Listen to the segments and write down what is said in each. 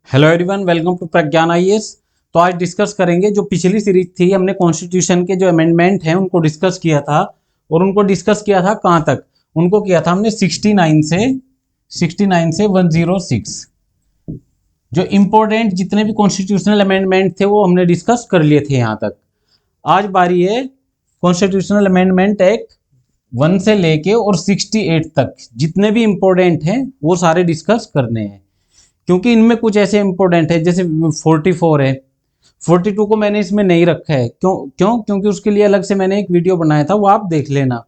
Hello everyone, welcome to Pragyan IAS. तो आज discuss करेंगे जो पिछली सीरीज थी, हमने कॉन्स्टिट्यूशन के जो अमेंडमेंट हैं उनको डिस्कस किया था। और उनको डिस्कस किया था कहाँ तक? उनको किया था हमने 69 से 106। जो इम्पोर्टेंट जितने भी कॉन्स्टिट्यूशनल अमेंडमेंट थे वो हमने डिस्कस कर लिए थे यहाँ तक। आज बारी है कॉन्स्टिट्यूशनल अमेंडमेंट एक्ट 1 से लेके और 68 तक जितने भी इम्पोर्टेंट हैं वो सारे डिस्कस करने हैं, क्योंकि इनमें कुछ ऐसे इंपॉर्टेंट है जैसे 44 है। 42 को मैंने इसमें नहीं रखा है। क्योंकि उसके लिए अलग से मैंने एक वीडियो बनाया था, वो आप देख लेना।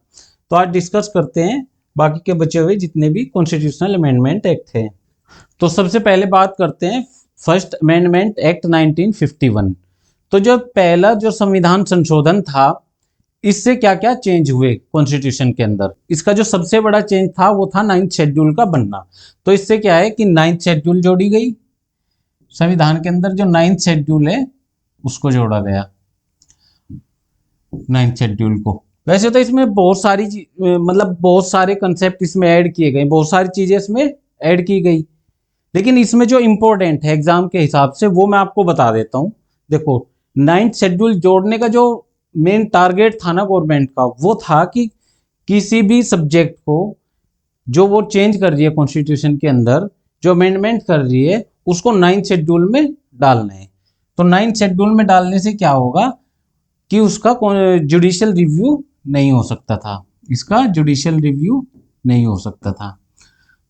तो आज डिस्कस करते हैं बाकी के बचे हुए जितने भी कॉन्स्टिट्यूशनल अमेंडमेंट एक्ट हैं। तो सबसे पहले बात करते हैं फर्स्ट अमेंडमेंट एक्ट 1951। तो जो पहला जो संविधान संशोधन था, इससे क्या क्या चेंज हुए कॉन्स्टिट्यूशन के अंदर। इसका जो सबसे बड़ा चेंज था वो था 9th शेड्यूल का बनना। तो इससे क्या है कि 9th शेड्यूल जोड़ी गई संविधान के अंदर। जो 9th शेड्यूल है उसको जोड़ा गया 9th शेड्यूल को। वैसे तो इसमें बहुत सारी बहुत सारे कंसेप्ट इसमें ऐड किए गए, बहुत सारी चीजें इसमें ऐड की गई, लेकिन इसमें जो इम्पोर्टेंट है एग्जाम के हिसाब से वो मैं आपको बता देता हूँ। देखो, 9th शेड्यूल जोड़ने का जो मेन टारगेट था ना गवर्नमेंट का, वो था कि किसी भी सब्जेक्ट को जो वो चेंज कर रही है कॉन्स्टिट्यूशन के अंदर, जो अमेंडमेंट कर रही है, उसको 9th शेड्यूल में डालना है। तो 9th शेड्यूल में डालने से क्या होगा कि उसका जुडिशियल रिव्यू नहीं हो सकता था। इसका जुडिशियल रिव्यू नहीं हो सकता था।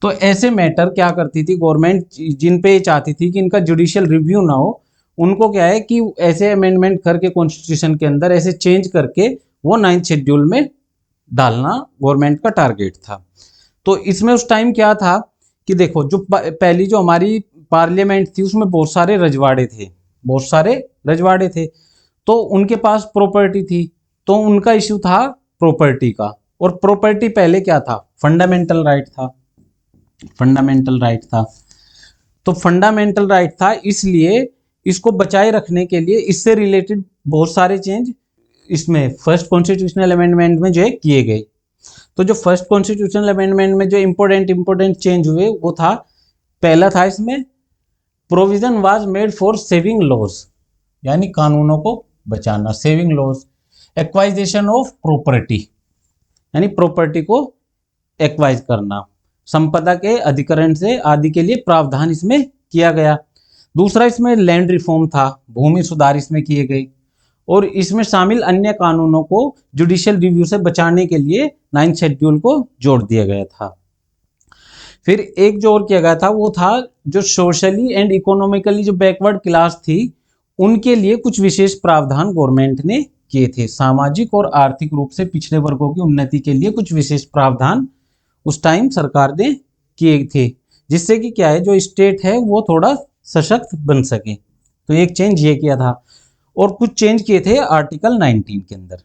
तो ऐसे मैटर क्या करती थी गवर्नमेंट, जिन पे चाहती थी कि इनका जुडिशियल रिव्यू ना हो, उनको क्या है कि ऐसे अमेंडमेंट करके कॉन्स्टिट्यूशन के अंदर ऐसे चेंज करके वो 9th शेड्यूल में डालना गवर्नमेंट का टारगेट था। तो इसमें उस टाइम क्या था कि देखो, जो पहली जो हमारी पार्लियामेंट थी उसमें बहुत सारे रजवाड़े थे। तो उनके पास प्रॉपर्टी थी, तो उनका इश्यू था प्रॉपर्टी का। और प्रॉपर्टी पहले क्या था? फंडामेंटल राइट था। तो फंडामेंटल राइट था, इसलिए इसको बचाए रखने के लिए इससे रिलेटेड बहुत सारे चेंज इसमें फर्स्ट कॉन्स्टिट्यूशनल अमेंडमेंट में जो है किए गए। तो जो फर्स्ट कॉन्स्टिट्यूशनल अमेंडमेंट में जो इम्पोर्टेंट चेंज हुए वो था, पहला था इसमें provision was made for saving laws, यानी कानूनों को बचाना, saving laws. Acquisition of property, यानी प्रॉपर्टी को एक्वाइज करना, संपदा के अधिकरण से आदि के लिए प्रावधान इसमें किया गया। दूसरा इसमें लैंड रिफॉर्म था, भूमि सुधार इसमें किए गए। और इसमें शामिल अन्य कानूनों को जुडिशियल रिव्यू से बचाने के लिए 9th शेड्यूल को जोड़ दिया गया था। फिर एक जो और किया गया था वो था जो सोशली एंड इकोनॉमिकली जो बैकवर्ड क्लास थी, उनके लिए कुछ विशेष प्रावधान गवर्नमेंट ने किए थे। सामाजिक और आर्थिक रूप से पिछड़े वर्गों की उन्नति के लिए कुछ विशेष प्रावधान उस टाइम सरकार ने किए थे, जिससे कि क्या है, जो स्टेट है वो थोड़ा सशक्त बन सके। तो एक चेंज ये किया था। और कुछ चेंज किए थे आर्टिकल 19 के अंदर।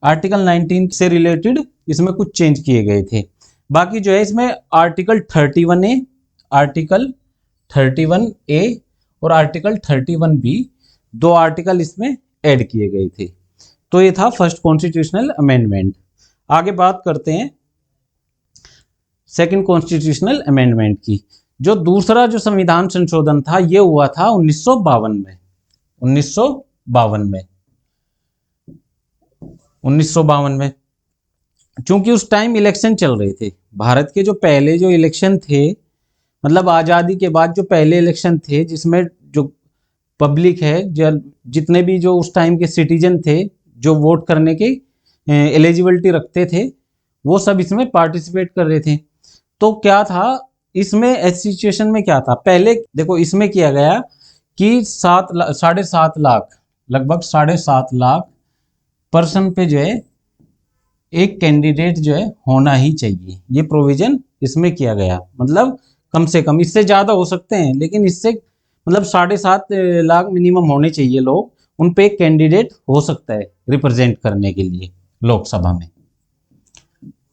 आर्टिकल 19 से रिलेटेड इसमें कुछ चेंज किए गए थे। बाकी जो है इसमें आर्टिकल 31A और आर्टिकल 31B, दो आर्टिकल इसमें ऐड किए गए थे। तो ये था फर्स्ट कॉन्स्टिट्यूशनल अमेंडमेंट। आगे बात करते हैं सेकंड कॉन्स्टिट्यूशनल अमेंडमेंट की। जो दूसरा जो संविधान संशोधन था ये हुआ था 1952 में। चूंकि उस टाइम इलेक्शन चल रहे थे, भारत के जो पहले जो इलेक्शन थे, मतलब आज़ादी के बाद जो पहले इलेक्शन थे, जिसमें जो पब्लिक है, जितने भी जो उस टाइम के सिटीजन थे जो वोट करने के एलिजिबिलिटी रखते थे, वो सब इसमें पार्टिसिपेट कर रहे थे। तो क्या था इसमें, इस सिचुएशन में क्या था, पहले देखो इसमें किया गया कि 7.5 लाख, लगभग 7.5 लाख पर्सन पे जो है एक कैंडिडेट जो है होना ही चाहिए। ये प्रोविजन इसमें किया गया। मतलब कम से कम, इससे ज़्यादा हो सकते हैं, लेकिन इससे मतलब 7.5 लाख मिनिमम होने चाहिए लोग, उन पे एक कैंडिडेट हो सकता है रिप्रेजेंट करने के लिए लोकसभा में।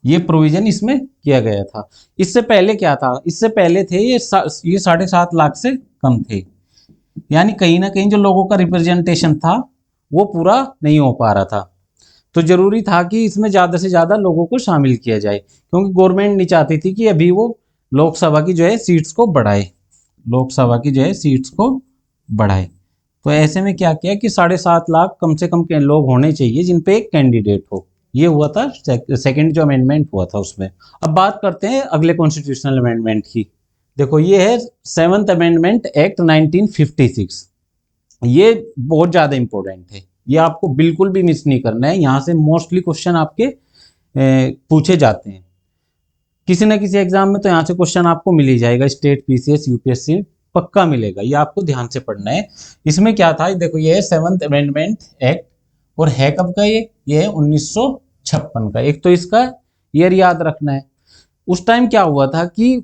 ये प्रोविजन इसमें किया गया था। इससे पहले क्या था? इससे पहले थे ये 7.5 लाख से कम थे, यानी कहीं ना कहीं जो लोगों का रिप्रेजेंटेशन था वो पूरा नहीं हो पा रहा था। तो जरूरी था कि इसमें ज़्यादा से ज़्यादा लोगों को शामिल किया जाए, क्योंकि गवर्नमेंट नहीं चाहती थी कि अभी वो लोकसभा की जो है सीट्स को बढ़ाए, लोकसभा की जो है सीट्स को बढ़ाए। तो ऐसे में क्या किया कि 7.5 लाख कम से कम के लोग होने चाहिए जिन पे एक कैंडिडेट हो। ये हुआ था सेकंड जो अमेंडमेंट हुआ था उसमें। अब बात करते हैं अगले कॉन्स्टिट्यूशनल अमेंडमेंट की। देखो ये है 7th अमेंडमेंट एक्ट 1956। ये बहुत ज़्यादा इंपॉर्टेंट है, ये आपको बिल्कुल भी मिस नहीं करना है। यहाँ से मोस्टली क्वेश्चन आपके पूछे जाते हैं किसी ना किसी एग्जाम में, तो यहाँ से क्वेश्चन आपको मिल ही जाएगा। स्टेट पीसीएस यूपीएससी पक्का मिलेगा, ये आपको ध्यान से पढ़ना है। इसमें क्या था, देखो ये है 7th अमेंडमेंट एक्ट, और है कब का ये है 1956 का। एक तो इसका ईयर याद रखना है। उस टाइम क्या हुआ था कि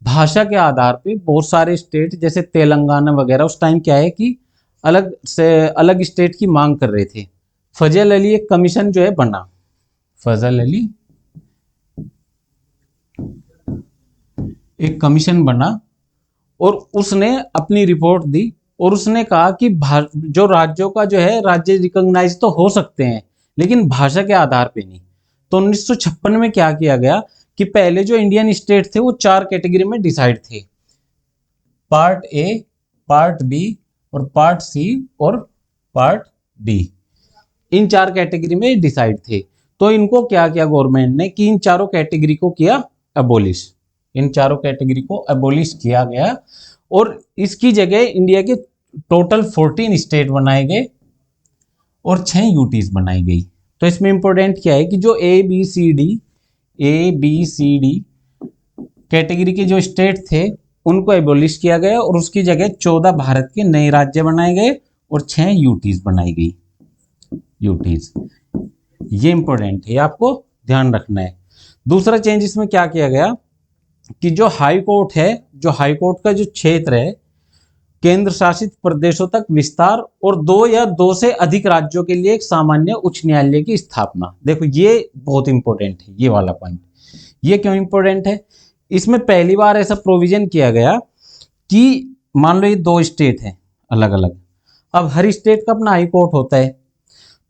भाषा के आधार पे बहुत सारे स्टेट जैसे तेलंगाना वगैरह उस टाइम क्या है कि अलग से अलग स्टेट की मांग कर रहे थे। फजल अली एक कमीशन जो है बना, फजल अली एक कमीशन बना और उसने अपनी रिपोर्ट दी और उसने कहा कि जो राज्यों का जो है राज्य रिकॉग्नाइज तो हो सकते हैं लेकिन भाषा के आधार पे नहीं। तो 1956 में क्या किया गया कि पहले जो इंडियन स्टेट थे वो 4 कैटेगरी में डिसाइड थे, पार्ट ए, पार्ट बी और पार्ट सी और पार्ट डी। इन 4 कैटेगरी में डिसाइड थे। तो इनको क्या किया गवर्नमेंट ने कि इन चारों कैटेगरी को किया अबोलिश, इन चारों कैटेगरी को अबोलिश किया गया और इसकी जगह इंडिया के टोटल 14 स्टेट बनाए गए और 6 यूटीज बनाई गई। तो इसमें इंपॉर्टेंट क्या है कि जो A B C D category के जो स्टेट थे उनको एबोलिश किया गया और उसकी जगह 14 भारत के नए राज्य बनाए गए और 6 यूटीज बनाई गई, यूटीज। ये इंपॉर्टेंट है, आपको ध्यान रखना है। दूसरा चेंज इसमें क्या किया गया कि जो हाई कोर्ट है, जो हाई कोर्ट का जो क्षेत्र है केंद्र शासित प्रदेशों तक विस्तार और 2 या 2 से अधिक राज्यों के लिए एक सामान्य उच्च न्यायालय की स्थापना। देखो ये बहुत इंपॉर्टेंट है, ये वाला पॉइंट। ये क्यों इंपॉर्टेंट है, इसमें पहली बार ऐसा प्रोविजन किया गया कि मान लो ये 2 स्टेट हैं अलग अलग, अब हर स्टेट का अपना हाई कोर्ट होता है।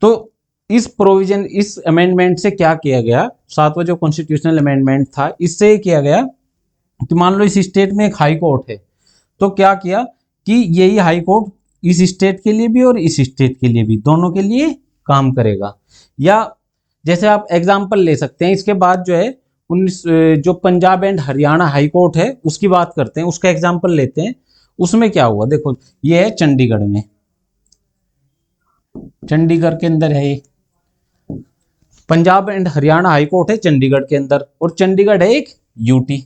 तो इस प्रोविजन, इस अमेंडमेंट से क्या किया गया, 7वां जो कॉन्स्टिट्यूशनल अमेंडमेंट था, इससे किया गया कि मान लो इस स्टेट में एक हाई कोर्ट है, तो क्या किया कि यही हाई कोर्ट इस स्टेट के लिए भी और इस स्टेट के लिए भी, दोनों के लिए काम करेगा। या जैसे आप एग्जाम्पल ले सकते हैं, इसके बाद जो है 19 जो Punjab and Haryana high court है उसकी बात करते हैं, उसका एग्जाम्पल लेते हैं। उसमें क्या हुआ, देखो ये है चंडीगढ़ में, चंडीगढ़ के अंदर है ये Punjab and Haryana high court है चंडीगढ़ के अंदर, और चंडीगढ़ है एक यूटी।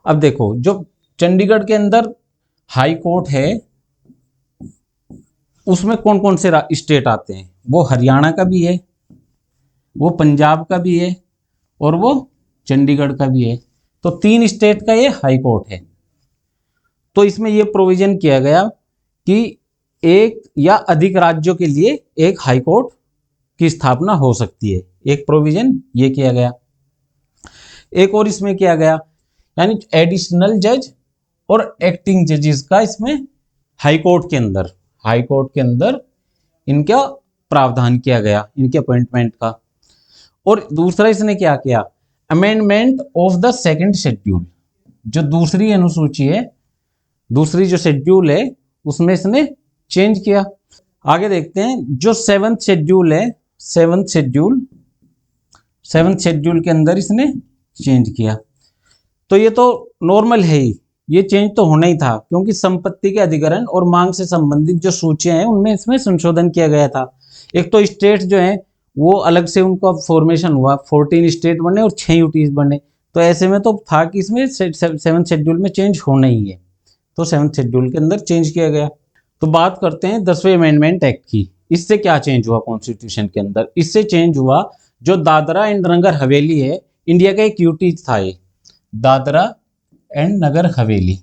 अब देखो जो चंडीगढ़ के अंदर हाई कोर्ट है उसमें कौन कौन से स्टेट आते हैं, वो हरियाणा का भी है, वो पंजाब का भी है और वो चंडीगढ़ का भी है। तो 3 स्टेट का ये हाई कोर्ट है। तो इसमें ये प्रोविजन किया गया कि एक या अधिक राज्यों के लिए एक हाई कोर्ट की स्थापना हो सकती है, एक प्रोविजन ये किया गया। एक और इसमें किया गया, यानी एडिशनल जज और एक्टिंग जजेस का इसमें हाई कोर्ट के अंदर इनका प्रावधान किया गया, इनके अपॉइंटमेंट का। और दूसरा इसने क्या किया, amendment of the second schedule, जो दूसरी अनुसूची है, दूसरी जो शेड्यूल है उसमें इसने चेंज किया। आगे देखते हैं जो 7th शेड्यूल है, 7th शेड्यूल के अंदर इसने चेंज किया। तो ये तो नॉर्मल है ही, ये चेंज तो होना ही था क्योंकि संपत्ति के अधिग्रहण और मांग से संबंधित जो सूचियां हैं उनमें इसमें संशोधन किया गया था। एक तो स्टेट जो है वो अलग से उनका फॉर्मेशन हुआ, 14 स्टेट बने और 6 यूटीज बने। तो ऐसे में तो था कि इसमें 7th शेड्यूल में चेंज होना ही है, तो 7th शेड्यूल के अंदर चेंज किया गया। तो बात करते हैं 10वें अमेंडमेंट एक्ट की। इससे क्या चेंज हुआ कॉन्स्टिट्यूशन के अंदर, इससे चेंज हुआ जो दादरा एंड नगर हवेली है, इंडिया का एक यूटी था ये, दादरा एंड नगर हवेली।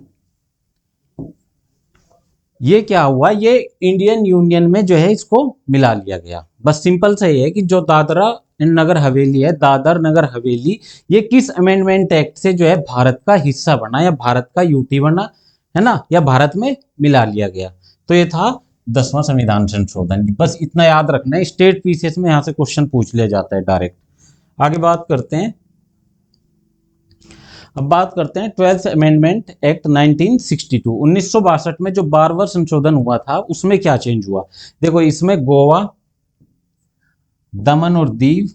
ये क्या हुआ, ये इंडियन यूनियन में जो है इसको मिला लिया गया। बस सिंपल सा ये है कि जो दादरा एंड नगर हवेली है, दादर नगर हवेली, ये किस अमेंडमेंट एक्ट से जो है भारत का हिस्सा बना या भारत का यूटी बना, है ना, या भारत में मिला लिया गया। तो ये था 10वां संविधान संशोधन। बस इतना याद रखना है, स्टेट पीसीएस में यहां से क्वेश्चन पूछ लिया जाता है डायरेक्ट। आगे बात करते हैं, अब बात करते हैं 12th अमेंडमेंट एक्ट 1962। 1962 में जो 12वां संशोधन हुआ था उसमें क्या चेंज हुआ। देखो इसमें गोवा, दमन और दीव,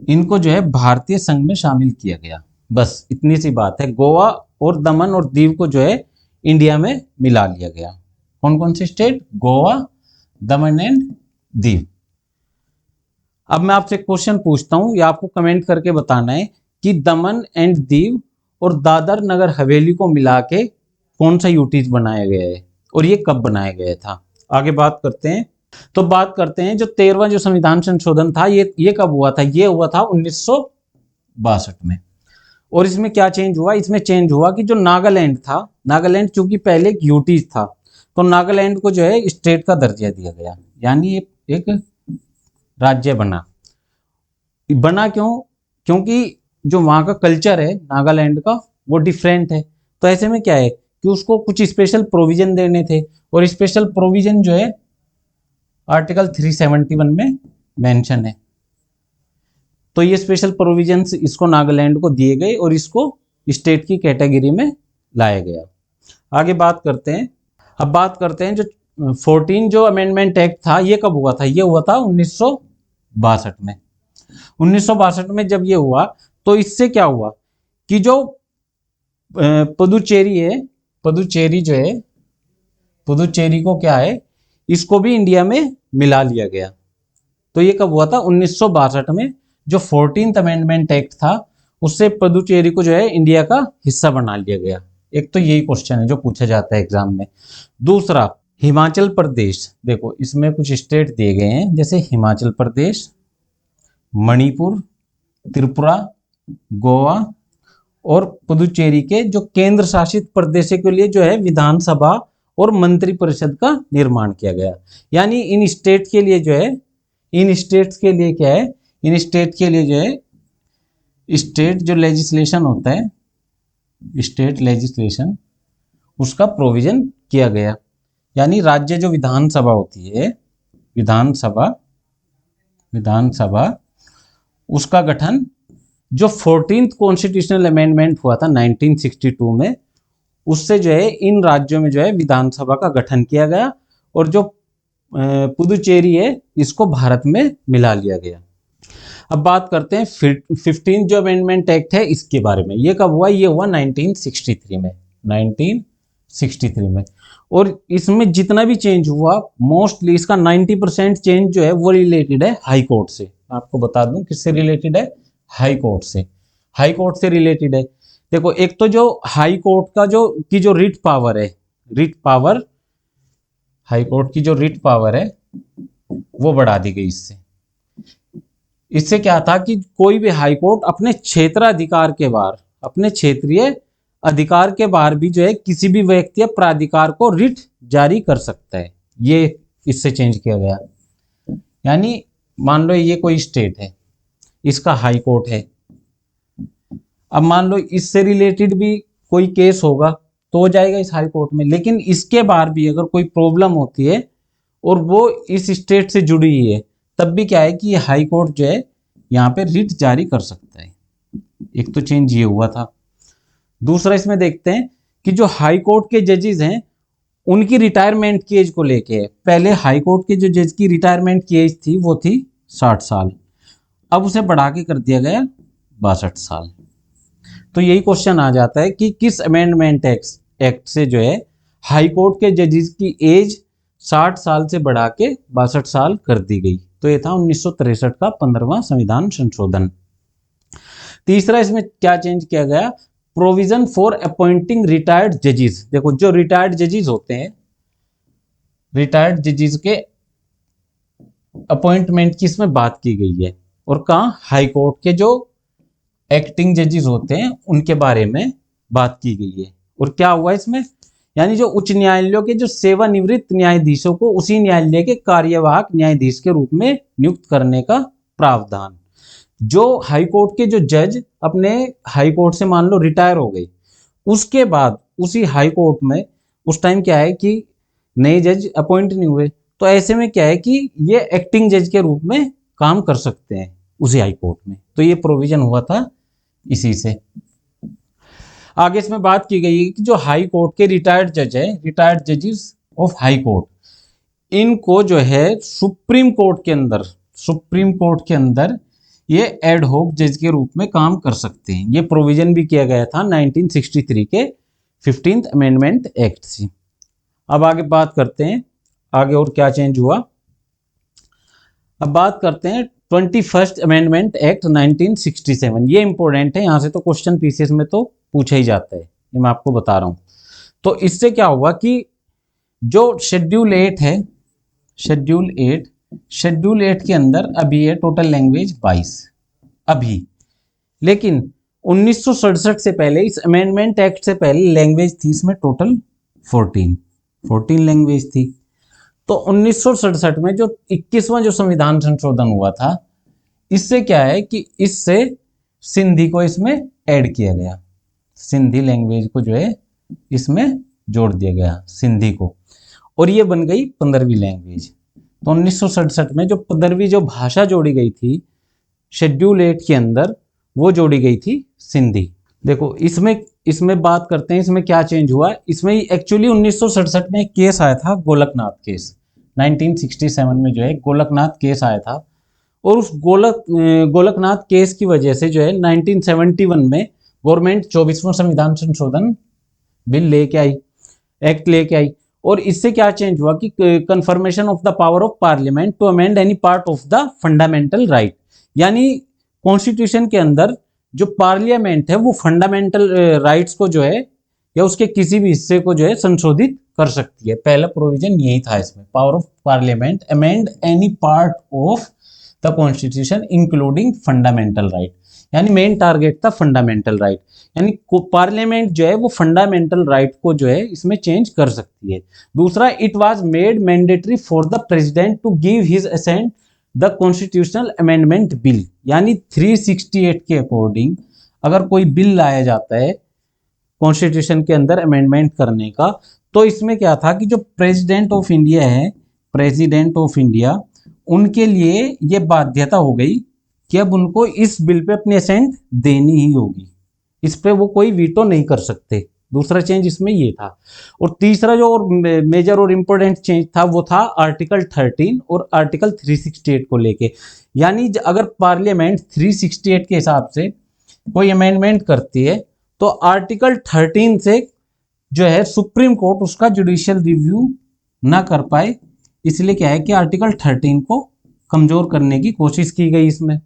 इनको जो है भारतीय संघ में शामिल किया गया। बस इतनी सी बात है, गोवा और दमन और दीव को जो है इंडिया में मिला लिया गया। कौन कौन से state, Goa, Daman and Diu. अब मैं आपसे क्वेश्चन पूछता हूं, या आपको कमेंट करके बताना है कि दमन एंड दीव और दादर नगर हवेली को मिला के कौन सा यूटी बनाया गया है और ये कब बनाया गया था। आगे बात करते हैं। तो बात करते हैं जो 13वां जो संविधान संशोधन था ये कब हुआ था। ये हुआ था 1962 में। और इसमें क्या चेंज हुआ, इसमें चेंज हुआ कि जो नागालैंड था, नागालैंड चूंकि पहले एक यूटी था, तो नागालैंड को जो है स्टेट का दर्जा दिया गया, यानी एक राज्य बना। क्यों, क्योंकि जो वहाँ का कल्चर है नागालैंड का वो डिफरेंट है। तो ऐसे में क्या है कि उसको कुछ स्पेशल प्रोविजन देने थे, और स्पेशल प्रोविजन जो है आर्टिकल 371 में मेंशन है। तो ये स्पेशल प्रोविजंस इसको नागालैंड को दिए गए और इसको स्टेट की कैटेगरी में लाया गया। आगे बात करते हैं। अब बात करते हैं जो 14 जो अमेंडमेंट एक्ट था ये कब हुआ था। ये हुआ था 1962 में। 1962 में जब ये हुआ तो इससे क्या हुआ कि जो पुदुचेरी है, पुदुचेरी जो है, पुदुचेरी को क्या है, इसको भी इंडिया में मिला लिया गया। तो ये कब हुआ था, 1962 में। जो 14th अमेंडमेंट एक्ट था उससे पुदुचेरी को जो है इंडिया का हिस्सा बना लिया गया। एक तो यही क्वेश्चन है जो पूछा जाता है एग्जाम में। दूसरा, हिमाचल प्रदेश, देखो इसमें कुछ स्टेट दिए गए हैं जैसे हिमाचल प्रदेश, मणिपुर, त्रिपुरा, गोवा और पुदुचेरी के जो केंद्र शासित प्रदेशों के लिए जो है विधानसभा और मंत्री परिषद का निर्माण किया गया। यानी इन स्टेट के लिए जो है, इन स्टेट्स के लिए क्या है, इन स्टेट के लिए जो है स्टेट जो लेजिस्लेशन होता है, स्टेट लेजिस्लेशन, उसका प्रोविजन किया गया। यानी राज्य जो विधानसभा होती है, विधानसभा उसका गठन जो 14th कॉन्स्टिट्यूशनल अमेंडमेंट हुआ था 1962 में, उससे जो है इन राज्यों में जो है विधानसभा का गठन किया गया और जो पुदुचेरी है इसको भारत में मिला लिया गया। अब बात करते हैं 15 जो अमेंडमेंट एक्ट है इसके बारे में। ये कब हुआ, ये हुआ 1963 में, 1963 में। और इसमें जितना भी चेंज हुआ मोस्टली इसका 90% चेंज जो है वो रिलेटेड है हाई कोर्ट से। आपको बता दूं किससे रिलेटेड है, हाई कोर्ट से, हाई कोर्ट से रिलेटेड है। देखो एक तो जो हाई कोर्ट का जो रिट पावर है, रिट पावर, हाई कोर्ट की जो रिट पावर है वो बढ़ा दी गई इससे। इससे क्या था कि कोई भी हाई कोर्ट अपने क्षेत्राधिकार के बाहर, अपने क्षेत्रीय अधिकार के बाहर भी जो है किसी भी व्यक्ति या प्राधिकार को रिट जारी कर सकता है। ये इससे चेंज किया गया। यानी मान लो ये कोई स्टेट है, इसका हाई कोर्ट है, अब मान लो इससे रिलेटेड भी कोई केस होगा तो हो जाएगा इस हाई कोर्ट में। लेकिन इसके बाहर भी अगर कोई प्रॉब्लम होती है और वो इस स्टेट से जुड़ी हुई है, तब भी क्या है कि ये हाई कोर्ट जो है यहाँ पे रिट जारी कर सकता है। एक तो चेंज ये हुआ था। दूसरा इसमें देखते हैं कि जो हाई कोर्ट के जजेस हैं उनकी रिटायरमेंट की एज को लेके है। पहले हाई कोर्ट के जो जज की रिटायरमेंट की एज थी वो थी 60 साल, अब उसे बढ़ा के कर दिया गया 62 साल। तो यही क्वेश्चन आ जाता है कि किस अमेंडमेंट एक्ट से जो है हाई कोर्ट के जजेस की एज 60 साल से बढ़ा के 62 साल कर दी गई। तो ये था 1963 का 15वां संविधान संशोधन। तीसरा इसमें क्या चेंज किया गया, प्रोविजन फॉर अपॉइंटिंग रिटायर्ड जजेस। देखो जो रिटायर्ड जजेस होते हैं, रिटायर्ड जजेस के अपॉइंटमेंट की इसमें बात की गई है। और कहाँ, हाई कोर्ट के जो एक्टिंग जजेस होते हैं उनके बारे में बात की गई है। और क्या हुआ इसमें, यानी जो उच्च न्यायालयों के जो सेवानिवृत्त न्यायाधीशों को उसी न्यायालय के कार्यवाहक न्यायाधीश के रूप में नियुक्त करने का प्रावधान। जो हाई कोर्ट के जो जज अपने हाई कोर्ट से मान लो रिटायर हो गए, उसके बाद उसी हाई कोर्ट में उस टाइम क्या है कि नए जज अपॉइंट नहीं हुए, तो ऐसे में क्या है कि ये एक्टिंग जज के रूप में काम कर सकते हैं उसी हाई कोर्ट में। तो ये प्रोविजन हुआ था इसी से। आगे इसमें बात की गई है कि जो हाई कोर्ट के रिटायर्ड जज है, रिटायर्ड जजेस ऑफ हाई कोर्ट, इनको जो है सुप्रीम कोर्ट के अंदर ये एड होक जज के रूप में काम कर सकते हैं। ये प्रोविजन भी किया गया था 1963 के 15th अमेंडमेंट एक्ट से। अब आगे बात करते हैं आगे और क्या चेंज हुआ। अब बात करते हैं 21st अमेंडमेंट एक्ट 1967। ये इंपॉर्टेंट है, यहां से तो क्वेश्चन पीसीएस में तो पूछा ही जाता है, ये मैं आपको बता रहा हूं। तो इससे क्या हुआ कि जो शेड्यूल 8 है, शेड्यूल 8 के अंदर अभी है टोटल लैंग्वेज 22 अभी, लेकिन 1967 से पहले, इस अमेंडमेंट एक्ट से पहले लैंग्वेज थी इसमें टोटल 14 लैंग्वेज थी। तो 1967 में जो 21वां जो संविधान संशोधन हुआ था, इससे क्या है कि इससे सिंधी को इसमें ऐड किया गया, सिंधी लैंग्वेज को जो है इसमें जोड़ दिया गया सिंधी को, और ये बन गई 15वीं लैंग्वेज। तो 1967 में जो 15वीं जो भाषा जोड़ी गई थी शेड्यूल 8 के अंदर, वो जोड़ी गई थी सिंधी। देखो इसमें बात करते हैं इसमें क्या चेंज हुआ। इसमें एक्चुअली 1967 में एक केस आया था, गोलकनाथ केस। 1967 में जो है गोलकनाथ केस आया था, और उस गोलकनाथ केस की वजह से जो है 1971 में गवर्नमेंट 24वां संविधान संशोधन बिल लेके आई, एक्ट लेके आई। और इससे क्या चेंज हुआ कि confirmation of the power of parliament to amend any part of the fundamental right, यानी कॉन्स्टिट्यूशन के अंदर जो पार्लियामेंट है वो फंडामेंटल राइट्स को जो है या उसके किसी भी हिस्से को जो है संशोधित कर सकती है। पहला प्रोविजन यही था इसमें, power of parliament amend any part of the constitution including fundamental right, यानी मेन टारगेट था फंडामेंटल राइट, यानी पार्लियामेंट जो है वो फंडामेंटल राइट को जो है इसमें चेंज कर सकती है। दूसरा, it was made mandatory for the president to give his assent the constitutional amendment bill, यानी 368 के अकॉर्डिंग अगर कोई बिल लाया जाता है कॉन्स्टिट्यूशन के अंदर अमेंडमेंट करने का, तो इसमें क्या था कि जो प्रेसिडेंट ऑफ इंडिया है, प्रेसिडेंट ऑफ इंडिया, उनके लिए ये बाध्यता हो गई कि अब उनको इस बिल पे अपनी असेंट देनी ही होगी, इस पे वो कोई वीटो नहीं कर सकते। दूसरा चेंज इसमें ये था। और तीसरा जो और मेजर और इम्पोर्टेंट चेंज था वो था आर्टिकल 13 और आर्टिकल 368 को लेके, यानी अगर पार्लियामेंट 368 के हिसाब से कोई अमेंडमेंट करती है तो आर्टिकल 13 से जो है सुप्रीम कोर्ट उसका जुडिशियल रिव्यू ना कर पाए, इसलिए क्या है कि आर्टिकल 13 को कमजोर करने की कोशिश की गई इसमें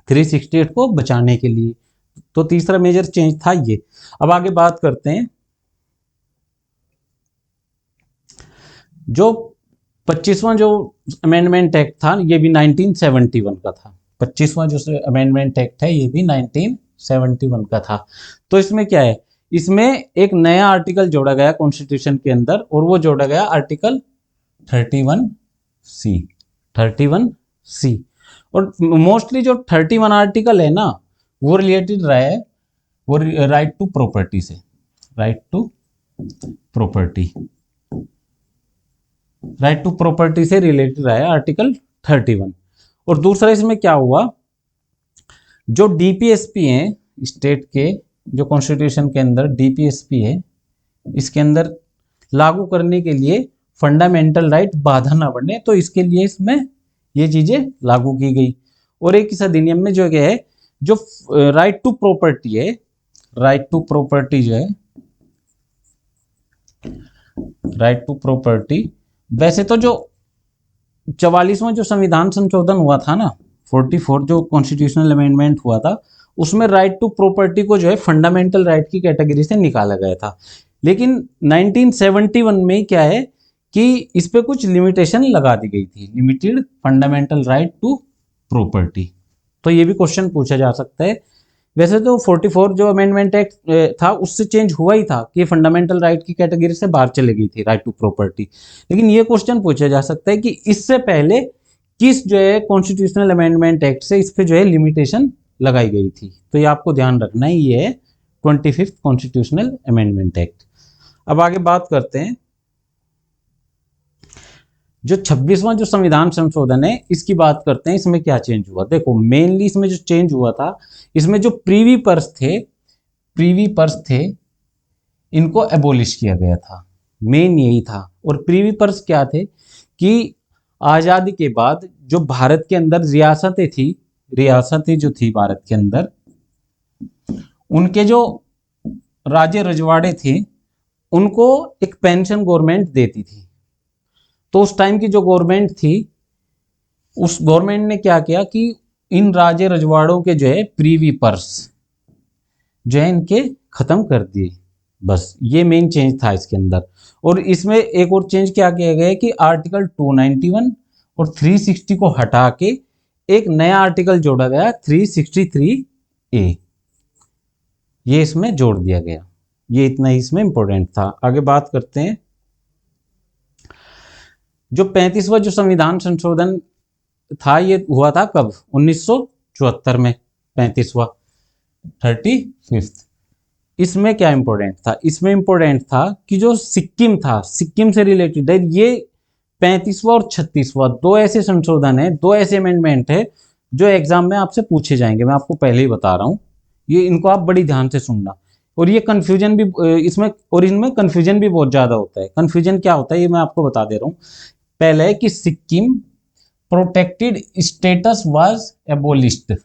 368 को बचाने के लिए। तो तीसरा मेजर चेंज था ये। अब आगे बात करते हैं जो 25वां जो अमेंडमेंट एक्ट था, ये भी 1971 का था। 25वां जो अमेंडमेंट एक्ट है ये भी 1971 का था। तो इसमें क्या है, इसमें एक नया आर्टिकल जोड़ा गया कॉन्स्टिट्यूशन के अंदर, और वो जोड़ा गया आर्टिकल 31C। और मोस्टली जो 31 आर्टिकल है ना, वो रिलेटेड रहा है वो राइट टू प्रॉपर्टी से, राइट टू प्रॉपर्टी से रिलेटेड रहा है आर्टिकल 31। और दूसरा इसमें क्या हुआ, जो डीपीएसपी हैं स्टेट के, जो कॉन्स्टिट्यूशन के अंदर डीपीएसपी है, इसके अंदर लागू करने के लिए फंडामेंटल राइट बाधा ना बने, तो इसके लिए इसमें ये चीजें लागू की गई। और एक इस अधिनियम में जो है जो राइट टू प्रॉपर्टी है, राइट टू प्रॉपर्टी जो है, राइट टू प्रॉपर्टी, वैसे तो जो 44वां जो संविधान संशोधन हुआ था ना, 44 जो कॉन्स्टिट्यूशनल अमेंडमेंट हुआ था, उसमें राइट टू प्रॉपर्टी को जो है फंडामेंटल राइट की कैटेगरी से निकाला गया था। लेकिन 1971 में क्या है कि इस पे कुछ लिमिटेशन लगा दी गई थी, limited fundamental right to property. तो ये भी क्वेश्चन पूछा जा सकता है। वैसे तो 44 जो अमेंडमेंट एक्ट था उससे चेंज हुआ ही था कि फंडामेंटल राइट की कैटेगरी से बाहर चली गई थी राइट टू प्रॉपर्टी, लेकिन ये क्वेश्चन पूछा जा सकता है कि इससे पहले किस जो है कॉन्स्टिट्यूशनल अमेंडमेंट एक्ट से इस पे जो है लिमिटेशन लगाई गई थी। तो ये आपको ध्यान रखना है, ये है 25th कॉन्स्टिट्यूशनल अमेंडमेंट एक्ट। अब आगे बात करते हैं जो 26वां जो संविधान संशोधन है, इसकी बात करते हैं, इसमें क्या चेंज हुआ। देखो मेनली इसमें जो चेंज हुआ था, इसमें जो प्रीवी पर्स थे प्रीवी पर्स थे, इनको एबोलिश किया गया था। मेन यही था। और प्रीवी पर्स क्या थे कि आज़ादी के बाद जो भारत के अंदर रियासतें जो थी भारत के अंदर, उनके जो राजे रजवाड़े थे उनको एक पेंशन गवर्नमेंट देती थी। तो उस टाइम की जो गवर्नमेंट थी, उस गवर्नमेंट ने क्या किया कि इन राजे रजवाड़ों के जो है प्रीवी पर्स जो है इनके खत्म कर दिए। बस ये मेन चेंज था इसके अंदर। और इसमें एक और चेंज क्या किया गया कि आर्टिकल 291 और 360 को हटा के एक नया आर्टिकल जोड़ा गया 363A, ये इसमें जोड़ दिया गया। ये इतना ही इसमें इंपॉर्टेंट था। आगे बात करते हैं। जो 35वां जो संविधान संशोधन था, ये हुआ था कब? 1974 में। 35वां 35th। इसमें क्या इंपॉर्टेंट था? इसमें इंपॉर्टेंट था कि जो सिक्किम था, सिक्किम से रिलेटेड है ये 35वां और 36वां दो ऐसे संशोधन है, दो ऐसे अमेंडमेंट है जो एग्जाम में आपसे पूछे जाएंगे। मैं आपको पहले ही बता रहा हूं, ये इनको आप बड़ी ध्यान से सुनना। और ये कंफ्यूजन भी इसमें, और इनमें कंफ्यूजन भी बहुत ज्यादा होता है। कंफ्यूजन क्या होता है ये मैं आपको बता दे रहा हूं। पहले है कि सिक्किम प्रोटेक्टेड स्टेटस वाज एबोलिश्ड,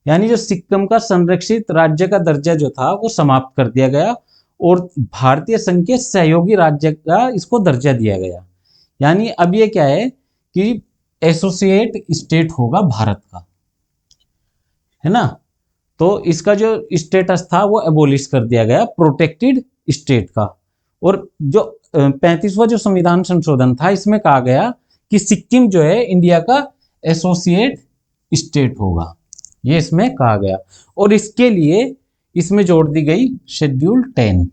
यानी जो सिक्किम का संरक्षित राज्य का दर्जा जो था वो समाप्त कर दिया गया और भारतीय संघ के सहयोगी राज्य का इसको दर्जा दिया गया। यानी अब ये क्या है कि एसोसिएट स्टेट होगा भारत का, है ना। तो इसका जो स्टेटस था वो एबोलिश कर दिया गया प्रोटेक्टेड स्टेट का। और जो 35वां जो संविधान संशोधन था, इसमें कहा गया कि सिक्किम जो है इंडिया का एसोसिएट स्टेट होगा, ये इसमें कहा गया। और इसके लिए इसमें जोड़ दी गई शेड्यूल 10,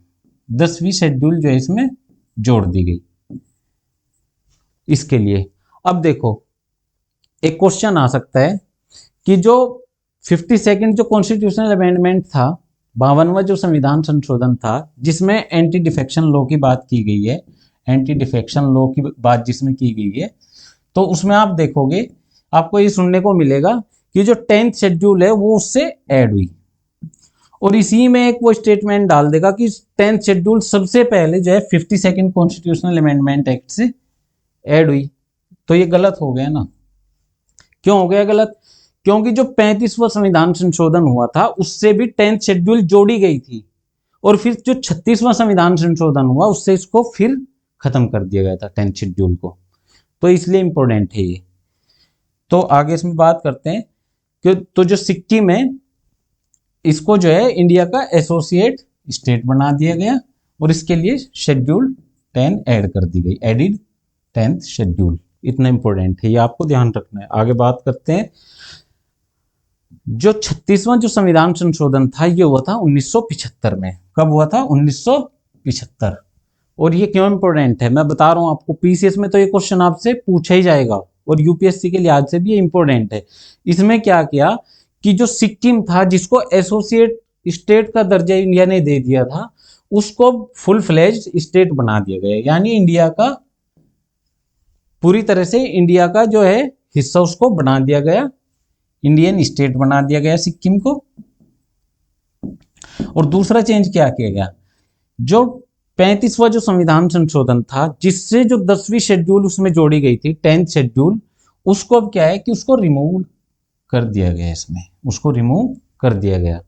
10वीं शेड्यूल जो है इसमें जोड़ दी गई इसके लिए। अब देखो एक क्वेश्चन आ सकता है कि जो 52nd जो कॉन्स्टिट्यूशनल अमेंडमेंट था, 52वां जो संविधान संशोधन था, जिसमें एंटी डिफेक्शन लॉ की बात की गई है, एंटी डिफेक्शन लॉ की बात जिसमें की गई है, तो उसमें आप देखोगे आपको ये सुनने को मिलेगा कि जो 10th शेड्यूल है वो उससे ऐड हुई। और इसी में एक वो स्टेटमेंट डाल देगा कि 10th शेड्यूल सबसे पहले जो है 52nd कॉन्स्टिट्यूशनल अमेंडमेंट एक्ट से ऐड हुई। तो ये गलत हो गया ना। क्यों हो गया गलत? क्योंकि जो 35वां संविधान संशोधन हुआ था उससे भी 10th शेड्यूल जोड़ी गई थी, और फिर जो 36वां संविधान संशोधन हुआ उससे इसको फिर खत्म कर दिया गया था 10th शेड्यूल को। तो इसलिए इंपॉर्टेंट है ये। तो आगे इसमें बात करते हैं कि तो जो सिक्किम है इसको जो है इंडिया का एसोसिएट स्टेट बना दिया गया और इसके लिए शेड्यूल 10 ऐड कर दी गई, एडिड 10th शेड्यूल। इतना इंपॉर्टेंट है, ये आपको ध्यान रखना है। आगे बात करते हैं। जो 36वां जो संविधान संशोधन था ये हुआ था 1975 में। कब हुआ था? 1975। और ये क्यों इंपॉर्टेंट है मैं बता रहा हूं आपको। पीसीएस में तो ये क्वेश्चन आपसे पूछा ही जाएगा और यूपीएससी के लिहाज से भी ये इंपॉर्टेंट है। इसमें क्या किया कि जो सिक्किम था जिसको एसोसिएट स्टेट का दर्जा इंडिया ने दे दिया था, उसको फुल फ्लेज्ड स्टेट बना दिया गया। यानी इंडिया का पूरी तरह से इंडिया का जो है हिस्सा उसको बना दिया गया, इंडियन स्टेट बना दिया गया सिक्किम को। और दूसरा चेंज क्या किया गया? जो 35वां जो संविधान संशोधन था जिससे जो 10वीं शेड्यूल उसमें जोड़ी गई थी 10th शेड्यूल, उसको अब क्या है कि उसको रिमूव कर दिया गया, इसमें उसको रिमूव कर दिया गया।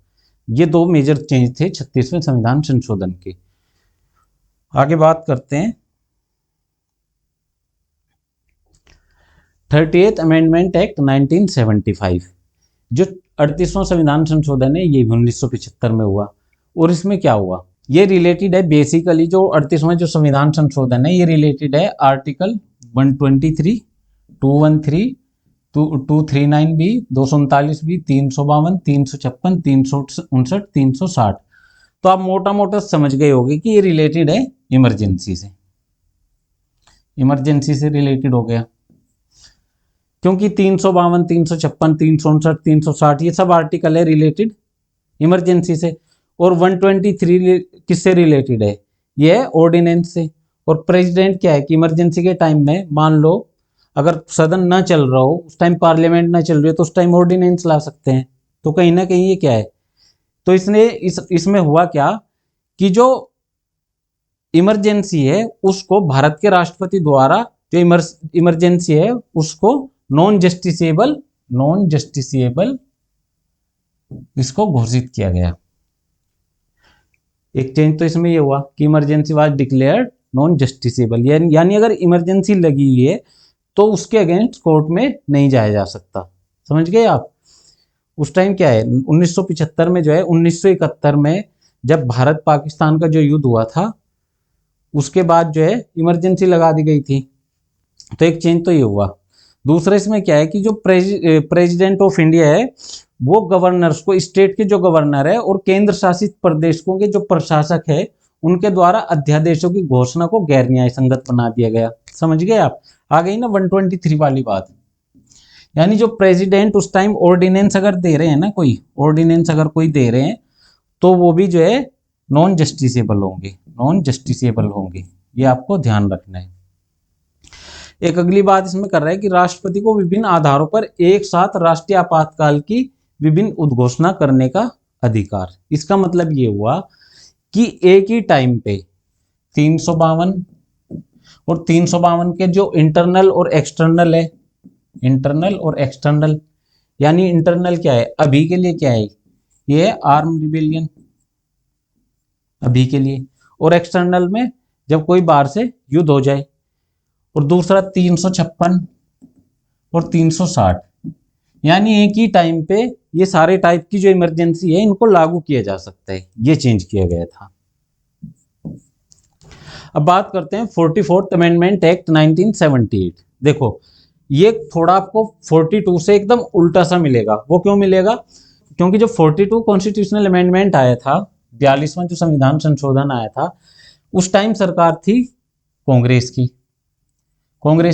ये दो मेजर चेंज थे 36वें संविधान संशोधन के। आगे बात करते हैं 38th अमेंडमेंट एक्ट 1975। जो 38वां संविधान संशोधन है ये भी 1975 में हुआ। और इसमें क्या हुआ? ये रिलेटेड है बेसिकली, जो 38वां जो संविधान संशोधन है ये रिलेटेड है आर्टिकल 123, 213, 239 बी, 239 बी, 352, 356, 359, 360। तो आप मोटा मोटा समझ गए होंगे कि ये रिलेटेड है इमरजेंसी से, इमरजेंसी से रिलेटेड हो गया। क्योंकि 352, 356, 359, 360 ये सब आर्टिकल है रिलेटेड इमरजेंसी से। और 123 किससे रिलेटेड है? ये है ऑर्डिनेंस से। और प्रेसिडेंट क्या है कि इमरजेंसी के टाइम में मान लो अगर सदन ना चल रहा हो, उस टाइम पार्लियामेंट ना चल रही हो, तो उस टाइम ऑर्डिनेंस ला सकते हैं। तो कहीं ना कहीं ये क्या है तो इसने इसमें हुआ क्या कि जो इमरजेंसी है उसको भारत के राष्ट्रपति द्वारा जो इमरजेंसी है उसको नॉन जस्टिसेबल इसको घोषित किया गया। एक चेंज तो इसमें ये हुआ कि emergency was declared non justiciable, यानी अगर इमरजेंसी लगी हुई है तो उसके अगेंस्ट कोर्ट में नहीं जाया जा सकता। समझ गए आप? उस टाइम क्या है 1975 में जो है 1971 में जब भारत पाकिस्तान का जो युद्ध हुआ था उसके बाद जो है इमरजेंसी लगा दी गई थी। तो एक चेंज तो ये हुआ। दूसरा इसमें क्या है कि जो प्रेसिडेंट ऑफ इंडिया है वो गवर्नर्स को, स्टेट के जो गवर्नर है और केंद्र शासित प्रदेशों के जो प्रशासक है उनके द्वारा अध्यादेशों की घोषणा को गैर न्याय संगत बना दिया गया। समझ गए आप? आ गई ना 123 वाली बात। यानी जो प्रेसिडेंट उस टाइम ऑर्डिनेंस अगर दे रहे हैं ना, कोई ऑर्डिनेंस अगर कोई दे रहे हैं तो वो भी जो है नॉन जस्टिसेबल होंगे। ये आपको ध्यान रखना है। एक अगली बात इसमें कर रहा है कि राष्ट्रपति को विभिन्न आधारों पर एक साथ राष्ट्रीय आपातकाल की विभिन्न उद्घोषणा करने का अधिकार। इसका मतलब ये हुआ कि एक ही टाइम पे 352 और 352 के जो इंटरनल और एक्सटर्नल है, यानी इंटरनल क्या है अभी के लिए, क्या है ये है आर्म रिबेलियन अभी के लिए, और एक्सटर्नल में जब कोई बाहर से युद्ध हो जाए। और दूसरा 356 और 360, यानी एक ही टाइम पे ये सारे टाइप की जो इमरजेंसी है इनको लागू किया जा सकता है। ये चेंज किया गया था। अब बात करते हैं 44th अमेंडमेंट एक्ट 1978। देखो ये थोड़ा आपको 42 से एकदम उल्टा सा मिलेगा। वो क्यों मिलेगा? क्योंकि जो 42 कॉन्स्टिट्यूशनल अमेंडमेंट आया था, 42वां जो संविधान संशोधन आया था, उस टाइम सरकार थी कांग्रेस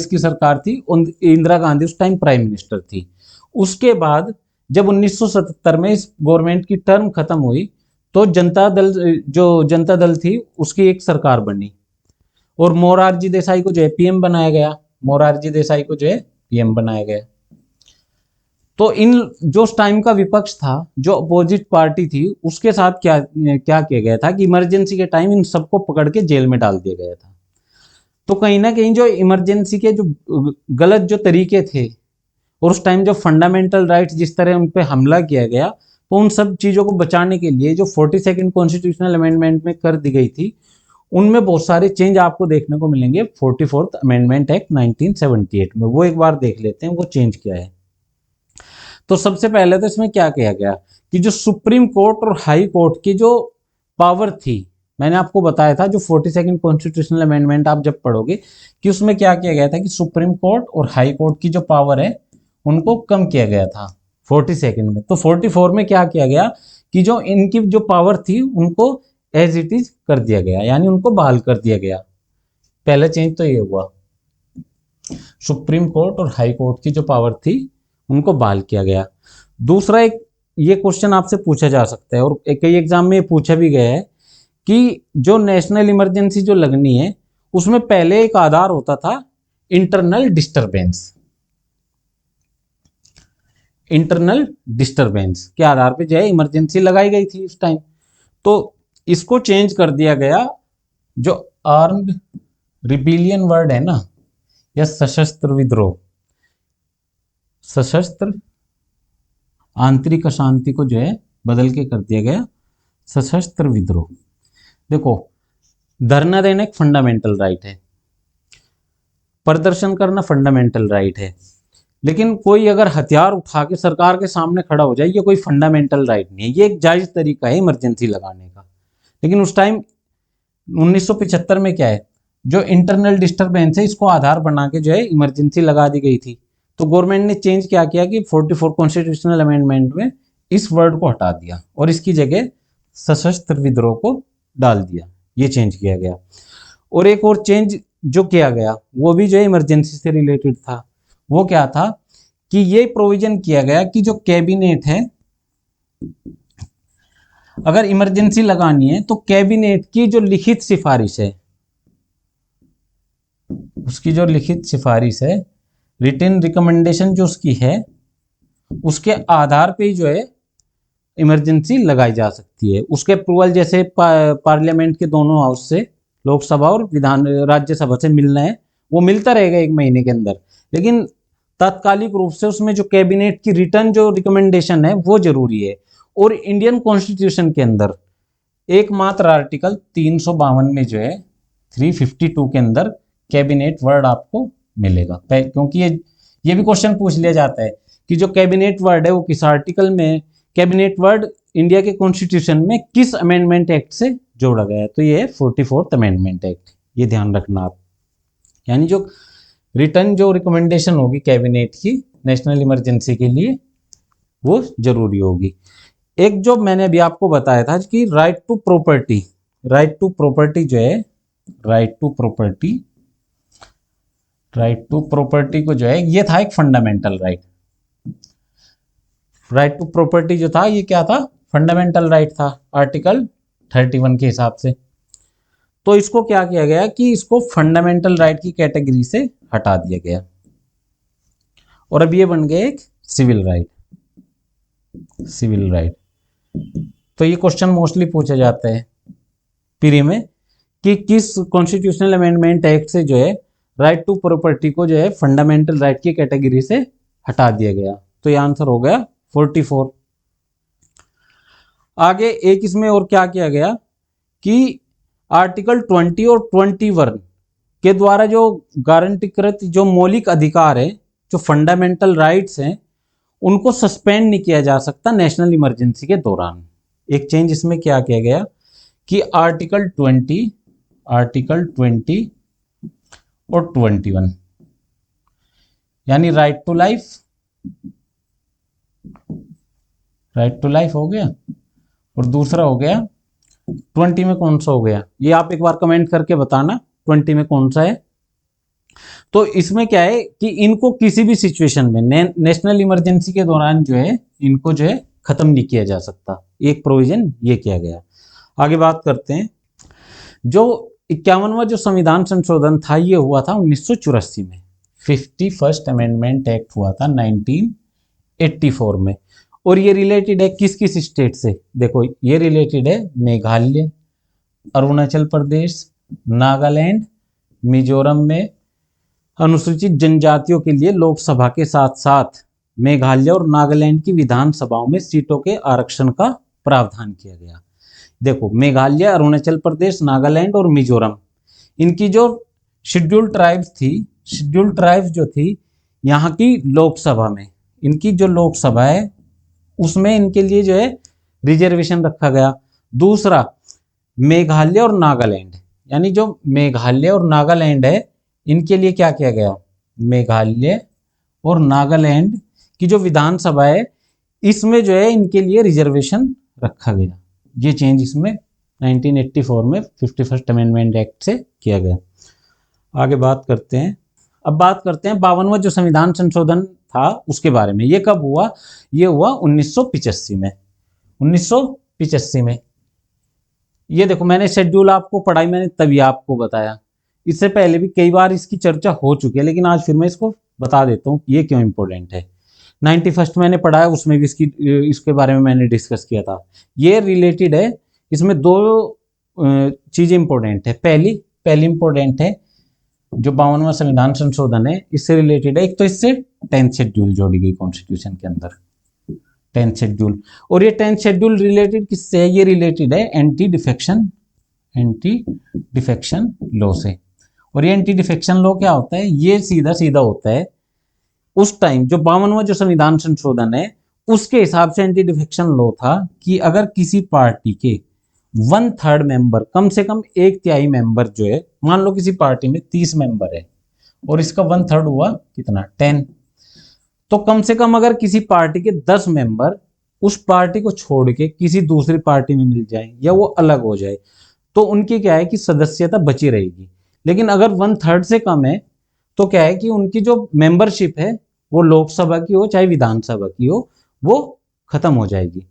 की सरकार थी। इंदिरा गांधी उस टाइम प्राइम मिनिस्टर थी। उसके बाद जब 1977 में इस गवर्नमेंट की टर्म खत्म हुई तो जनता दल थी उसकी एक सरकार बनी और मोरारजी देसाई को जो है पीएम बनाया गया। तो इन जो उस टाइम का विपक्ष था, जो अपोजिट पार्टी थी, उसके साथ क्या किया गया था कि इमरजेंसी के टाइम इन सबको पकड़ के जेल में डाल दिया गया था। तो कहीं ना कहीं जो इमरजेंसी के जो गलत जो तरीके थे और उस टाइम जो फंडामेंटल राइट्स जिस तरह उन पर हमला किया गया, तो उन सब चीज़ों को बचाने के लिए जो 42nd कॉन्स्टिट्यूशनल अमेंडमेंट में कर दी गई थी, उनमें बहुत सारे चेंज आपको देखने को मिलेंगे 44th अमेंडमेंट एक्ट 1978 में। वो एक बार देख लेते हैं वो चेंज क्या है। तो सबसे पहले तो इसमें क्या किया गया कि जो सुप्रीम कोर्ट और हाई कोर्ट की जो पावर थी, मैंने आपको बताया था जो 42nd कॉन्स्टिट्यूशनल अमेंडमेंट आप जब पढ़ोगे कि उसमें क्या किया गया था कि सुप्रीम कोर्ट और हाई कोर्ट की जो पावर है उनको कम किया गया था 42nd में। तो 44 में क्या किया गया कि जो इनकी जो पावर थी उनको एज इट इज कर दिया गया, यानी उनको बहाल कर दिया गया। पहला चेंज तो ये हुआ, सुप्रीम कोर्ट और हाई कोर्ट की जो पावर थी उनको बहाल किया गया। दूसरा एक ये क्वेश्चन आपसे पूछा जा सकता है और कई एग्जाम में ये पूछा भी गया है कि जो नेशनल इमरजेंसी जो लगनी है उसमें पहले एक आधार होता था इंटरनल डिस्टरबेंस के आधार पे जो है इमरजेंसी लगाई गई थी उस टाइम। तो इसको चेंज कर दिया गया, जो आर्म्ड रिबेलियन वर्ड है ना, या सशस्त्र विद्रोह, सशस्त्र आंतरिक अशांति को जो है बदल के कर दिया गया सशस्त्र विद्रोह। देखो धरना देना एक फंडामेंटल राइट है, प्रदर्शन करना फंडामेंटल राइट है, लेकिन कोई अगर हथियार उठा के सरकार के सामने खड़ा हो जाए ये कोई फंडामेंटल राइट नहीं है। ये एक जायज तरीका है इमरजेंसी लगाने का। लेकिन उस टाइम 1975 में क्या है, जो इंटरनल डिस्टरबेंस है इसको आधार बना के जो है इमरजेंसी लगा दी गई थी। तो गवर्नमेंट ने चेंज क्या किया कि 44 कॉन्स्टिट्यूशनल अमेंडमेंट में इस वर्ड को हटा दिया और इसकी जगह सशस्त्र विद्रोह को डाल दिया। ये चेंज किया गया। और एक और चेंज जो किया गया वो भी जो है इमरजेंसी से रिलेटेड था। वो क्या था कि ये प्रोविजन किया गया कि जो कैबिनेट है, अगर इमरजेंसी लगानी है तो कैबिनेट की जो लिखित सिफारिश है, उसकी जो लिखित सिफारिश है, रिटन रिकमेंडेशन जो उसकी है, उसके आधार पे जो है इमरजेंसी लगाई जा सकती है। उसके अप्रूवल जैसे पार्लियामेंट के दोनों हाउस से, लोकसभा और विधान राज्यसभा से मिलना है, वो मिलता रहेगा 1 महीने के अंदर, लेकिन तात्कालिक रूप से उसमें जो कैबिनेट की रिटर्न जो रिकमेंडेशन है वो जरूरी है। और इंडियन कॉन्स्टिट्यूशन के अंदर एकमात्र आर्टिकल 352 में जो है 352 के अंदर कैबिनेट वर्ड आपको मिलेगा, क्योंकि ये भी क्वेश्चन पूछ लिया जाता है कि जो कैबिनेट वर्ड है वो किस आर्टिकल में, कैबिनेट वर्ड इंडिया के कॉन्स्टिट्यूशन में किस अमेंडमेंट एक्ट से जोड़ा गया है, तो ये है 44th अमेंडमेंट एक्ट, ये ध्यान रखना आप। यानी जो रिटर्न जो रिकमेंडेशन होगी कैबिनेट की नेशनल इमरजेंसी के लिए वो जरूरी होगी। एक जो मैंने अभी आपको बताया था कि right to property, right to property जो है, राइट टू प्रॉपर्टी को जो है ये था एक fundamental right. Right to property जो था ये क्या था, फंडामेंटल राइट था आर्टिकल 31 के हिसाब से। तो इसको क्या किया गया कि इसको फंडामेंटल राइट की कैटेगरी से हटा दिया गया और अब ये बन गया एक सिविल राइट, सिविल राइट। तो ये क्वेश्चन मोस्टली पूछा जाता है प्री में कि किस कॉन्स्टिट्यूशनल अमेंडमेंट एक्ट से जो है राइट टू प्रॉपर्टी को जो है फंडामेंटल राइट की कैटेगरी से हटा दिया गया, तो ये आंसर हो गया 44। आगे एक इसमें और क्या किया गया कि आर्टिकल 20 और 21 के द्वारा जो गारंटीकृत जो मौलिक अधिकार है, जो फंडामेंटल राइट्स हैं, उनको सस्पेंड नहीं किया जा सकता नेशनल इमरजेंसी के दौरान। एक चेंज इसमें क्या किया गया कि आर्टिकल 20 और 21 यानी राइट टू लाइफ हो गया, और दूसरा हो गया 20 में कौन सा हो गया, ये आप एक बार कमेंट करके बताना 20 में कौन सा है। तो इसमें क्या है कि इनको किसी भी सिचुएशन में नेशनल इमरजेंसी के दौरान जो है इनको जो है खत्म नहीं किया जा सकता, एक प्रोविजन ये किया गया। आगे बात करते हैं, जो 51वां जो संविधान संशोधन था ये हुआ था 1984 में, 51st अमेंडमेंट एक्ट हुआ था 1984 में। और ये रिलेटेड है किस किस स्टेट से, देखो ये रिलेटेड है मेघालय, अरुणाचल प्रदेश, नागालैंड, मिजोरम में अनुसूचित जनजातियों के लिए लोकसभा के साथ साथ मेघालय और नागालैंड की विधानसभाओं में सीटों के आरक्षण का प्रावधान किया गया। देखो मेघालय, अरुणाचल प्रदेश, नागालैंड और मिजोरम, इनकी जो शेड्यूल्ड ट्राइब्स थी, शेड्यूल्ड ट्राइब्स जो थी यहाँ की लोकसभा में, इनकी जो लोकसभा है उसमें इनके लिए जो है रिजर्वेशन रखा गया। दूसरा मेघालय और नागालैंड, यानी जो मेघालय और नागालैंड है इनके लिए क्या किया गया, मेघालय और नागालैंड की जो विधानसभा है इसमें जो है इनके लिए रिजर्वेशन रखा गया। ये चेंज इसमें 1984 में 51st अमेंडमेंट एक्ट से किया गया। आगे बात करते हैं, अब बात करते हैं 52वां जो संविधान संशोधन था उसके बारे में। ये कब हुआ, ये हुआ 1985 में, 1985 में। ये देखो मैंने शेड्यूल आपको पढ़ाई, मैंने तभी आपको बताया, इससे पहले भी कई बार इसकी चर्चा हो चुकी है, लेकिन आज फिर मैं इसको बता देता हूँ ये क्यों इंपॉर्टेंट है। 91st मैंने पढ़ाया, उसमें भी इसके बारे में मैंने डिस्कस किया था। ये रिलेटेड है, इसमें दो चीजें इंपॉर्टेंट है। पहली इंपॉर्टेंट है जो 52वां संविधान संशोधन है इससे रिलेटेड है, एक तो इससे 10th शेड्यूल जोड़ी गई कॉन्स्टिट्यूशन के अंदर, 10th शेड्यूल। और ये 10th शेड्यूल रिलेटेड किससे है, ये रिलेटेड है एंटी डिफेक्शन लॉ से। और ये एंटी डिफेक्शन लॉ क्या होता है, ये सीधा सीधा होता है उस टाइम जो 52वां जो संविधान संशोधन है उसके हिसाब से एंटी डिफेक्शन लॉ था कि अगर किसी पार्टी के 1/3 मेंबर, कम से कम 1/3 मेंबर जो है, मान लो किसी पार्टी में 30 मेंबर है और इसका 1/3 हुआ कितना 10, तो कम से कम अगर किसी पार्टी के 10 मेंबर उस पार्टी को छोड़ के किसी दूसरी पार्टी में मिल जाए या वो अलग हो जाए तो उनकी क्या है कि सदस्यता बची रहेगी। लेकिन अगर 1/3 से कम है तो क्या है कि उनकी जो मेंबरशिप है वो लोकसभा की हो चाहे विधानसभा की हो वो खत्म हो जाएगी।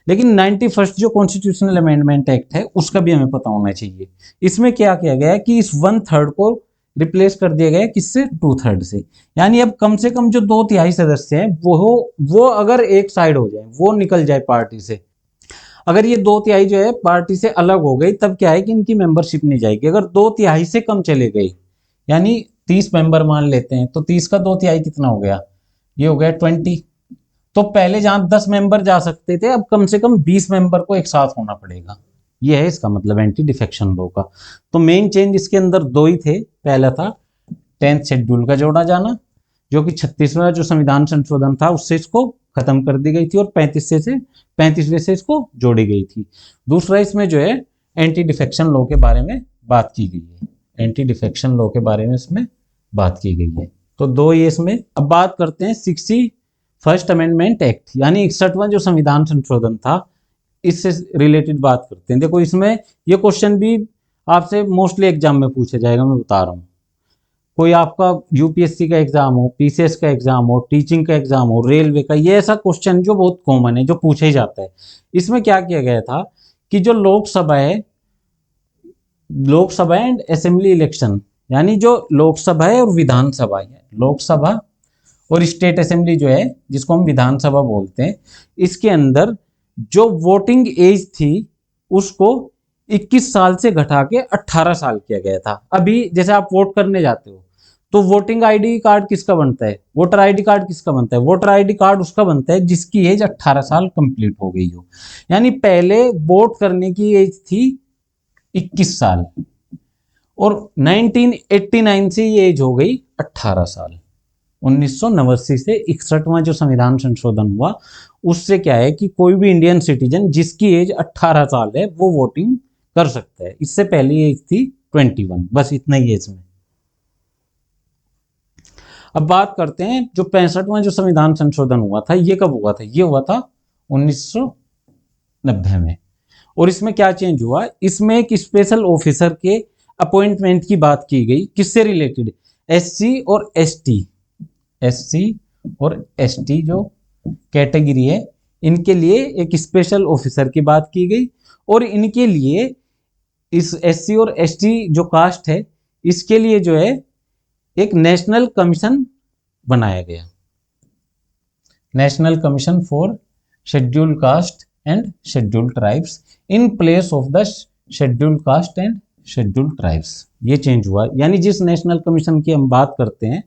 लेकिन 91st जो कॉन्स्टिट्यूशनल अमेंडमेंट एक्ट है उसका भी हमें पता होना चाहिए। इसमें क्या किया गया है कि इस 1/3 को रिप्लेस कर दिया गया है किससे, 2/3 से। यानी अब कम से कम जो 2/3 सदस्य हैं वो अगर एक साइड हो जाए, वो निकल जाए पार्टी से, अगर ये 2/3 जो है पार्टी से अलग हो गई तब क्या है कि इनकी मेंबरशिप नहीं जाएगी। अगर 2/3 से कम चले गई, यानी 30 मेंबर मान लेते हैं, तो 30 का 2/3 कितना हो गया, ये हो गया 20। तो पहले जहां 10 मेंबर जा सकते थे, अब कम से कम 20 मेंबर को एक साथ होना पड़ेगा। ये है इसका मतलब एंटी डिफेक्शन लॉ का। तो मेन चेंज इसके अंदर दो ही थे। पहला था 10th शेड्यूल का जोड़ा जाना, जो कि 36वां जो संविधान संशोधन था उससे इसको खत्म कर दी गई थी, और 35वें से इसको जोड़ी गई थी। दूसरा इसमें जो है एंटी डिफेक्शन लॉ के बारे में बात की गई है। एंटी डिफेक्शन लॉ के बारे में इसमें बात की गई है। तो दो ये इसमें। अब बात करते हैं 61st अमेंडमेंट एक्ट, यानी 61वां जो संविधान संशोधन था, इससे रिलेटेड बात करते हैं। देखो इसमें ये क्वेश्चन भी आपसे मोस्टली एग्जाम में पूछा जाएगा, मैं बता रहा हूँ। कोई आपका यूपीएससी का एग्जाम हो, पीसीएस का एग्जाम हो, टीचिंग का एग्जाम हो, रेलवे का, ये ऐसा क्वेश्चन जो बहुत कॉमन है, जो पूछा ही जाता है। इसमें क्या किया गया था कि जो लोकसभा एंड असेंबली इलेक्शन, यानी जो लोकसभा है और विधानसभा है, लोकसभा और स्टेट असेंबली जो है जिसको हम विधानसभा बोलते हैं, इसके अंदर जो वोटिंग एज थी उसको 21 साल से घटा के 18 साल किया गया था। अभी जैसे आप वोट करने जाते हो तो वोटिंग आईडी कार्ड किसका बनता है, वोटर आईडी कार्ड किसका बनता है, वोटर आईडी कार्ड उसका बनता है जिसकी एज 18 साल कंप्लीट हो गई हो। यानी पहले वोट करने की एज थी 21 साल, और 1989 से ये एज हो गई 18 साल। 1989 से 61वां जो संविधान संशोधन हुआ उससे क्या है कि कोई भी इंडियन सिटीजन जिसकी एज 18 साल है वो वोटिंग कर सकता है। इससे पहली एज थी 21, बस इतना ही एज में। अब बात करते हैं जो 65वां जो संविधान संशोधन हुआ था, ये कब हुआ था, ये हुआ था 1990 में। और इसमें क्या चेंज हुआ, इसमें एक स्पेशल ऑफिसर के अपॉइंटमेंट की बात की गई। किससे रिलेटेड, एससी और एसटी जो कैटेगरी है इनके लिए एक स्पेशल ऑफिसर की बात की गई। और इनके लिए इस एससी और एसटी जो कास्ट है इसके लिए जो है एक नेशनल कमीशन बनाया गया, national commission for scheduled caste and scheduled tribes in place of the scheduled caste and scheduled tribes. ये चेंज हुआ। यानी जिस नेशनल कमीशन की हम बात करते हैं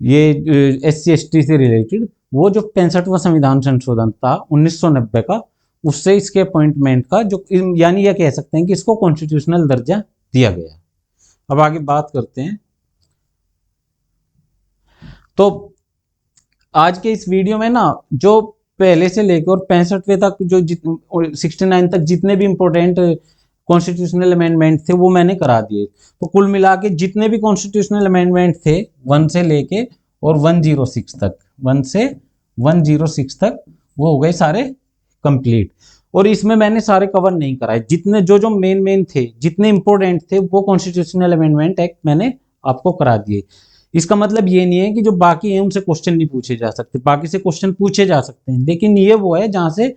ये एससी एसटी से रिलेटेड, वो जो 65वां संविधान संशोधन था 1990 का, उससे इसके अपॉइंटमेंट का जो, यानी यह कह सकते हैं कि इसको कॉन्स्टिट्यूशनल दर्जा दिया गया। अब आगे बात करते हैं। तो आज के इस वीडियो में ना जो पहले से लेकर 65वें तक जो 69 तक जितने भी इंपॉर्टेंट कॉन्स्टिट्यूशनल अमेंडमेंट थे वो मैंने करा दिए। तो कुल मिला के जितने भी कॉन्स्टिट्यूशनल अमेंडमेंट थे 1 से लेके और 106 तक, 1 से 106 तक वो हो गए सारे कंप्लीट। और इसमें मैंने सारे कवर नहीं कराए, जितने जो मेन थे, जितने इंपॉर्टेंट थे वो कॉन्स्टिट्यूशनल अमेंडमेंट एक्ट मैंने आपको करा दिए। इसका मतलब ये नहीं है कि जो बाकी हैं उनसे क्वेश्चन नहीं पूछे जा सकते, बाकी से क्वेश्चन पूछे जा सकते हैं, लेकिन ये वो है जहां से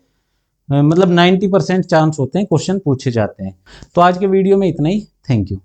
मतलब 90% चांस होते हैं क्वेश्चन पूछे जाते हैं। तो आज के वीडियो में इतना ही। Thank you.